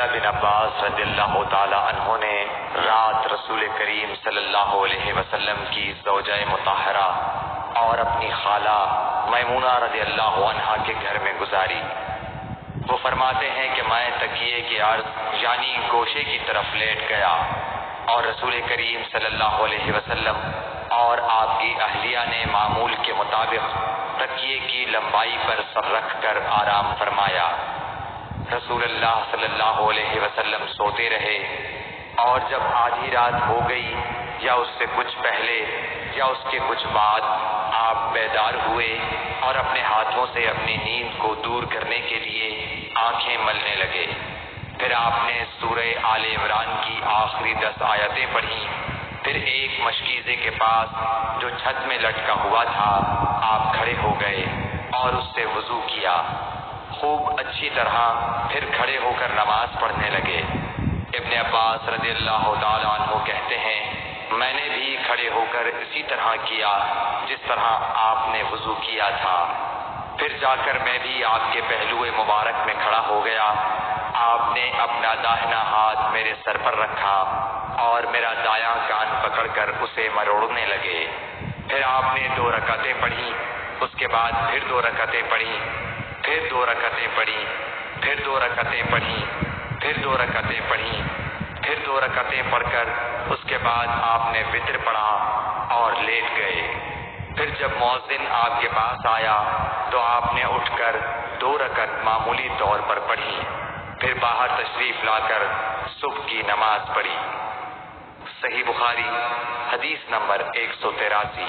عبداللہ بن عباس رضی اللہ تعالی عنہ نے رات رسول کریم صلی اللہ علیہ وسلم کی زوجہ مطہرہ اور اپنی خالہ میمونہ رضی اللہ عنہا کے گھر میں گزاری۔ وہ فرماتے ہیں کہ میں تکیے کے عرض یعنی گوشے کی طرف لیٹ گیا اور رسول کریم صلی اللہ علیہ وسلم اور آپ کی اہلیہ نے معمول کے مطابق تکیے کی لمبائی پر سر رکھ کر آرام فرمایا۔ رسول اللہ صلی اللہ علیہ وسلم سوتے رہے اور جب آدھی رات ہو گئی یا اس سے کچھ پہلے یا اس کے کچھ بعد آپ بیدار ہوئے اور اپنے ہاتھوں سے اپنی نیند کو دور کرنے کے لیے آنکھیں ملنے لگے۔ پھر آپ نے سورہ آل عمران کی آخری 10 آیتیں پڑھیں۔ پھر ایک مشکیزے کے پاس جو چھت میں لٹکا ہوا تھا آپ کھڑے ہو گئے اور اس سے وضو کیا، خوب اچھی طرح، پھر کھڑے ہو کر نماز پڑھنے لگے۔ ابن عباس رضی اللہ تعالیٰ عنہ کہتے ہیں میں نے بھی کھڑے ہو کر اسی طرح کیا جس طرح آپ نے وضو کیا تھا۔ پھر جا کر میں بھی آپ کے پہلو مبارک میں کھڑا ہو گیا۔ آپ نے اپنا داہنا ہاتھ میرے سر پر رکھا اور میرا دایاں کان پکڑ کر اسے مروڑنے لگے۔ پھر آپ نے 2 رکعتیں پڑھی، اس کے بعد پھر 2 رکعتیں پڑھی، پھر 2 رکعتیں پڑھی، پھر 2 رکعتیں پڑھی، پھر 2 رکعتیں پڑھی، پھر 2 رکعتیں پڑھ کر اس کے بعد آپ نے وتر پڑھا اور لیٹ گئے۔ پھر جب مؤذن آپ کے پاس آیا تو آپ نے اٹھ کر 2 رکعت معمولی طور پر پڑھی، پھر باہر تشریف لا کر صبح کی نماز پڑھی۔ صحیح بخاری حدیث نمبر 183۔